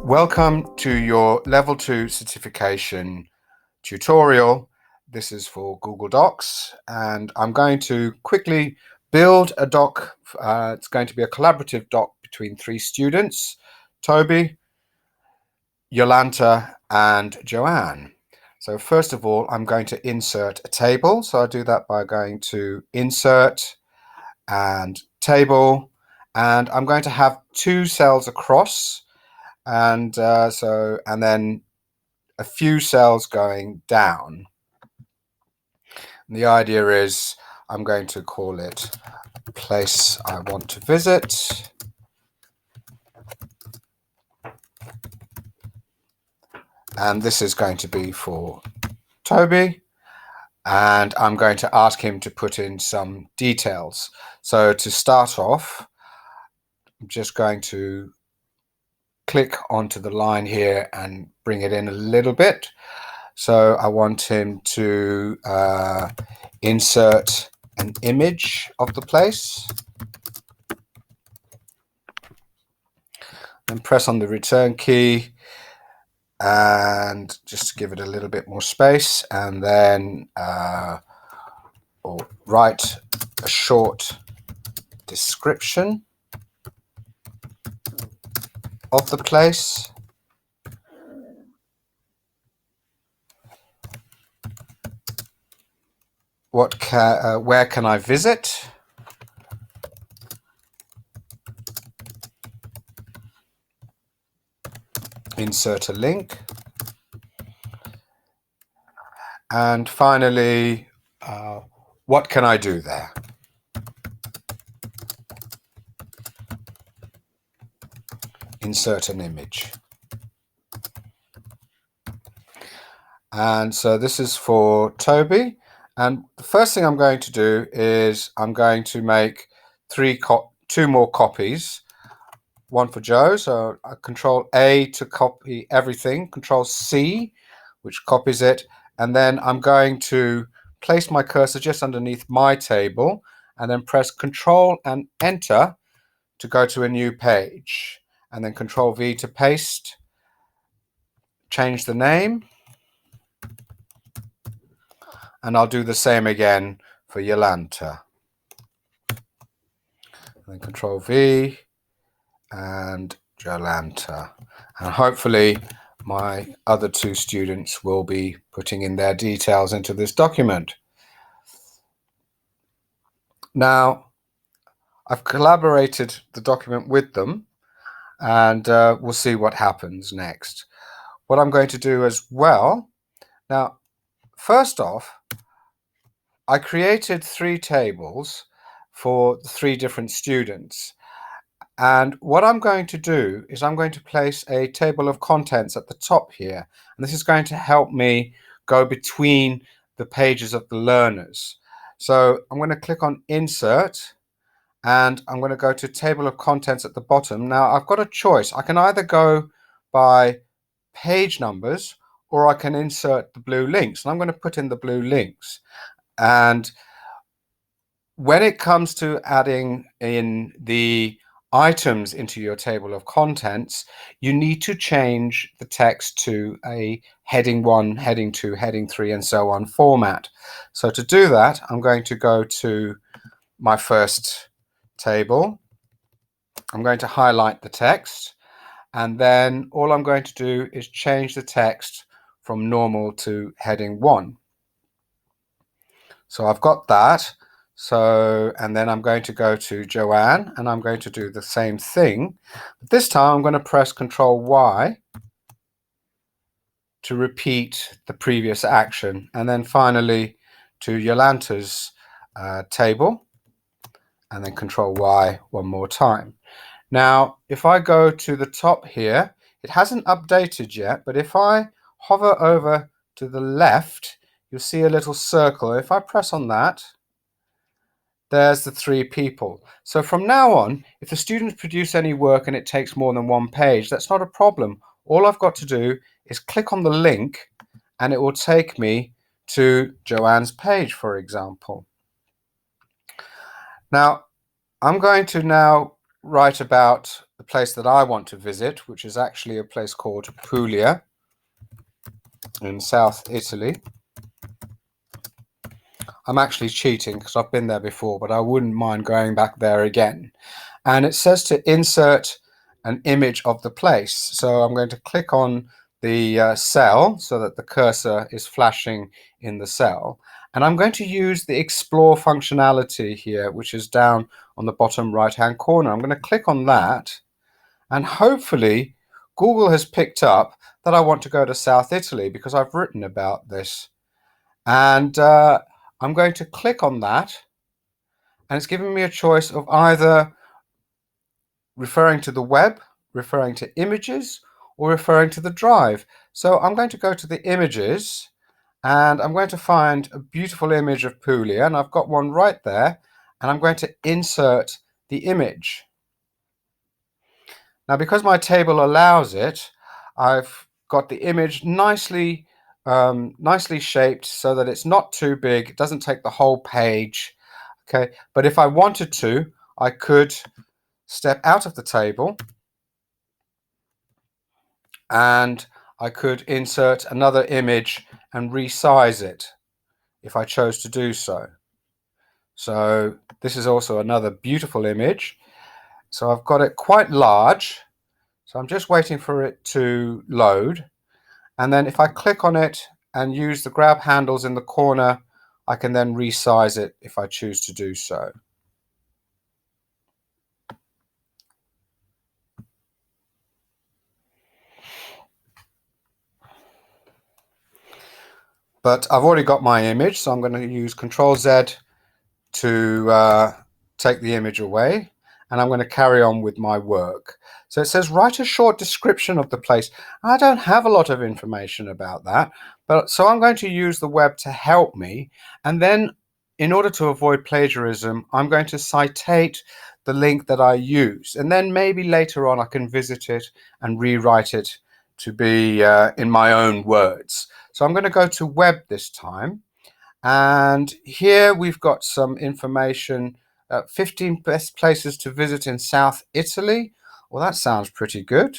Welcome to your Level 2 certification tutorial. This is for Google Docs, and I'm going to quickly build a doc. It's going to be a collaborative doc between 3 students, Toby, Yolanta, and Joanne. So first of all, I'm going to insert a table. So I do that by going to Insert and Table, and I'm going to have 2 cells across, and then a few cells going down. And the idea is I'm going to call it place I want to visit. And this is going to be for Toby. And I'm going to ask him to put in some details. So to start off, I'm just going to click onto the line here and bring it in a little bit. So I want him to insert an image of the place. And press on the return key and just give it a little bit more space, and then write a short description of the place. Where can I visit? Insert a link. And finally, what can I do there? Insert an image. And so this is for Toby. And the first thing I'm going to do is I'm going to make 2 more copies. One for Joe, so I Control A to copy everything, Control C, which copies it, and then I'm going to place my cursor just underneath my table and then press Control and Enter to go to a new page, and then Control V to paste, change the name, and I'll do the same again for Yolanta. And then Control V and Yolanta, and hopefully my other 2 students will be putting in their details into this document. Now, I've collaborated the document with them, and we'll see what happens next. What I'm going to do as well, now, first off, I created 3 tables for the 3 different students. And what I'm going to do is I'm going to place a table of contents at the top here. And this is going to help me go between the pages of the learners. So I'm going to click on Insert, and I'm going to go to Table of Contents at the bottom. Now I've got a choice. I can either go by page numbers, or I can insert the blue links. And I'm going to put in the blue links. And when it comes to adding in the items into your table of contents, you need to change the text to a heading 1, heading 2, heading 3, and so on format. So to do that, I'm going to go to my first table. I'm going to highlight the text, and then all I'm going to do is change the text from normal to heading 1. So I've got that. So, and then I'm going to go to Joanne, and I'm going to do the same thing. But this time I'm going to press Control Y to repeat the previous action. And then finally to Yolanta's table, and then Control Y one more time. Now, if I go to the top here, it hasn't updated yet, but if I hover over to the left, you'll see a little circle. If I press on that, there's the 3 people. So from now on, if the students produce any work and it takes more than 1 page, that's not a problem. All I've got to do is click on the link, and it will take me to Joanne's page, for example. Now, I'm going to write about the place that I want to visit, which is actually a place called Puglia in South Italy. I'm actually cheating because I've been there before, but I wouldn't mind going back there again. And it says to insert an image of the place. So I'm going to click on the cell so that the cursor is flashing in the cell. And I'm going to use the explore functionality here, which is down on the bottom right-hand corner. I'm going to click on that, and hopefully Google has picked up that I want to go to South Italy because I've written about this. And I'm going to click on that, and it's giving me a choice of either referring to the web, referring to images, or referring to the drive. So I'm going to go to the images, and I'm going to find a beautiful image of Puglia, and I've got one right there, and I'm going to insert the image. Now, because my table allows it, I've got the image nicely shaped so that it's not too big. It doesn't take the whole page. Okay, but if I wanted to, I could step out of the table and I could insert another image and resize it if I chose to do so. So this is also another beautiful image. So I've got it quite large. So I'm just waiting for it to load. And then if I click on it and use the grab handles in the corner, I can then resize it if I choose to do so. But I've already got my image, so I'm going to use Control Z to take the image away, and I'm going to carry on with my work. So it says write a short description of the place. I don't have a lot of information about that, but so I'm going to use the web to help me, and then in order to avoid plagiarism, I'm going to citate the link that I used, and then maybe later on I can visit it and rewrite it to be in my own words. So I'm going to go to web this time. And here we've got some information, 15 best places to visit in South Italy. Well, that sounds pretty good.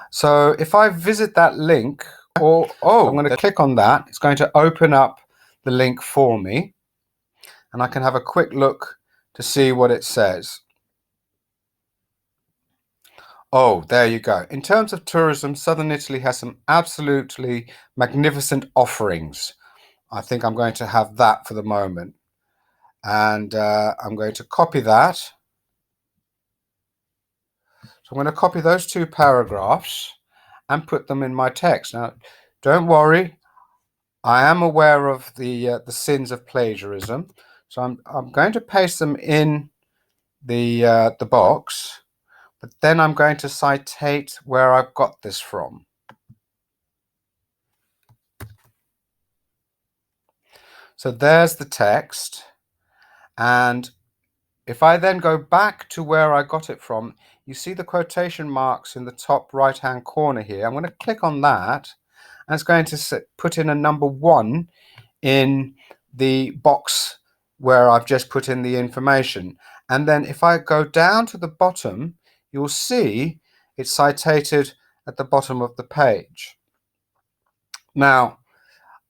So if I visit that link, I'm going to click on that. It's going to open up the link for me, and I can have a quick look to see what it says. Oh, there you go. In terms of tourism, Southern Italy has some absolutely magnificent offerings. I think I'm going to have that for the moment. And I'm going to copy that. So I'm going to copy those two paragraphs and put them in my text. Now, don't worry, I am aware of the sins of plagiarism. So I'm going to paste them in the box, but then I'm going to citate where I've got this from. So there's the text, and if I then go back to where I got it from, you see the quotation marks in the top right-hand corner here. I'm going to click on that, and it's going to put in a number 1 in the box where I've just put in the information. And then if I go down to the bottom, you'll see it's cited at the bottom of the page. Now,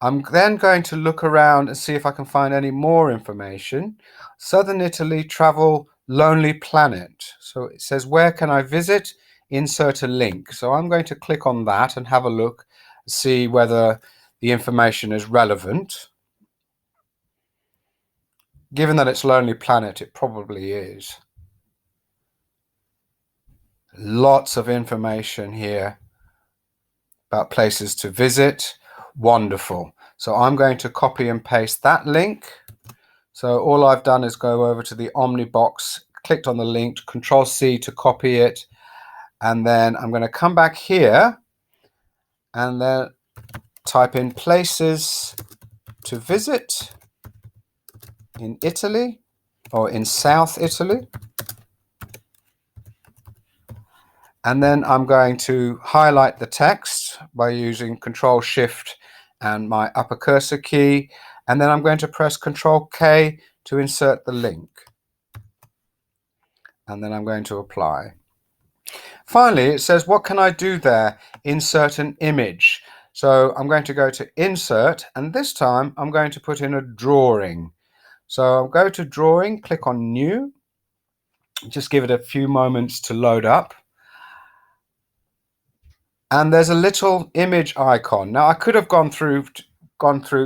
I'm then going to look around and see if I can find any more information. Southern Italy, travel Lonely Planet. So it says, where can I visit? Insert a link. So I'm going to click on that and have a look, see whether the information is relevant. Given that it's Lonely Planet, it probably is. Lots of information here about places to visit. Wonderful. So I'm going to copy and paste that link. So all I've done is go over to the Omnibox, clicked on the link, Control C to copy it, and then I'm going to come back here and then type in places to visit in Italy or in South Italy. And then I'm going to highlight the text by using Control Shift and my upper cursor key. And then I'm going to press Control K to insert the link. and then I'm going to apply. Finally, it says, what can I do there? Insert an image. So I'm going to go to Insert, and this time I'm going to put in a drawing. So I'll go to Drawing, click on New, just give it a few moments to load up. And there's a little image icon. Now I could have gone through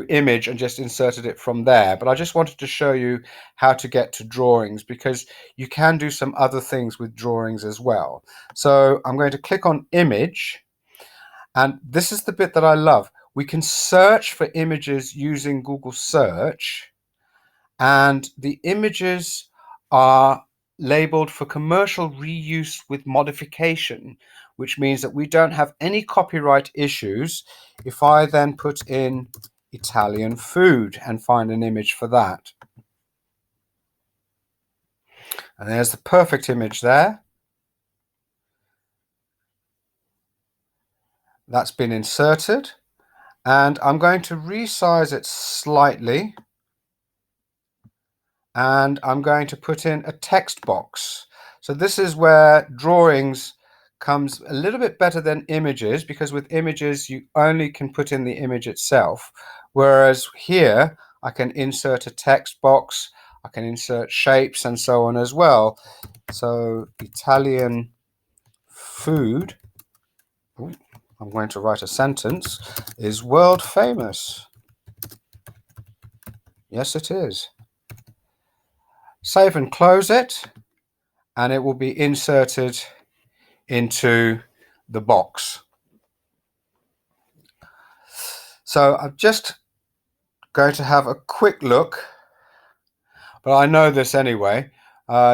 image and just inserted it from there, but I just wanted to show you how to get to drawings, because you can do some other things with drawings as well. So I'm going to click on image, and this is the bit that I love. We can search for images using Google search, and the images are labeled for commercial reuse with modification, which means that we don't have any copyright issues. If I then put in Italian food and find an image for that, and there's the perfect image there. That's been inserted, and I'm going to resize it slightly, and I'm going to put in a text box. So this is where drawings comes a little bit better than images, because with images you only can put in the image itself, whereas here I can insert a text box, I can insert shapes and so on as well. So Italian food, I'm going to write a sentence, is world famous. Yes, it is. Save and close it, and it will be inserted into the box. So I'm just going to have a quick look, but I know this anyway,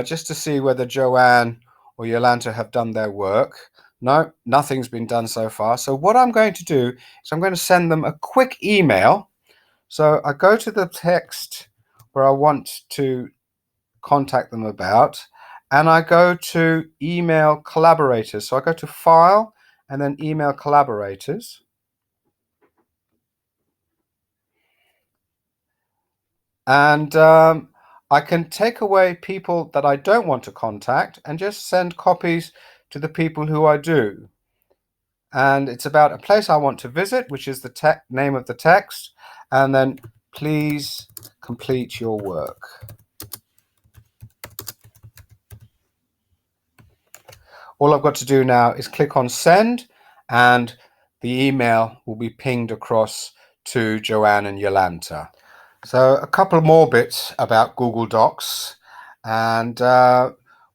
just to see whether Joanne or Yolanta have done their work. No, nothing's been done so far. So what I'm going to do is I'm going to send them a quick email. So I go to the text where I want to contact them about, and I go to email collaborators. So I go to File and then Email Collaborators. And I can take away people that I don't want to contact and just send copies to the people who I do. And it's about a place I want to visit, which is the name of the text, and then please complete your work. All I've got to do now is click on send, and the email will be pinged across to Joanne and Yolanta. So a couple more bits about Google Docs, and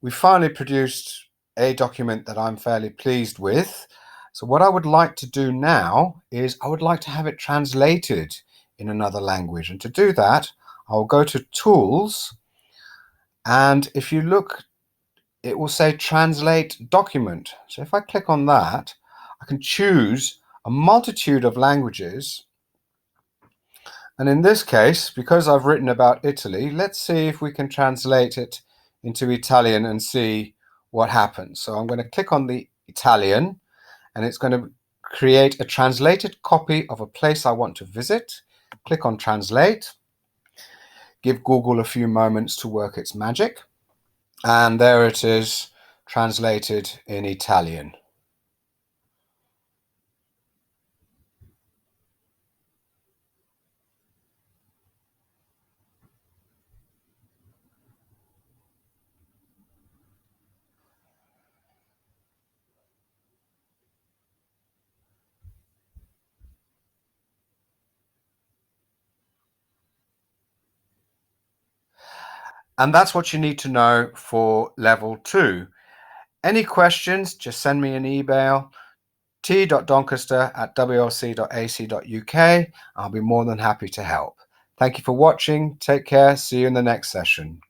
we finally produced a document that I'm fairly pleased with. So what I would like to do now is I would like to have it translated in another language, and to do that I'll go to Tools, and if you look, it will say Translate Document. So if I click on that, I can choose a multitude of languages. And in this case, because I've written about Italy, let's see if we can translate it into Italian and see what happens. So I'm going to click on the Italian, and it's going to create a translated copy of a place I want to visit. Click on Translate. Give Google a few moments to work its magic. And there it is, translated in Italian. And that's what you need to know for level 2. Any questions, just send me an email, t.doncaster@wlc.ac.uk. I'll be more than happy to help. Thank you for watching. Take care. See you in the next session.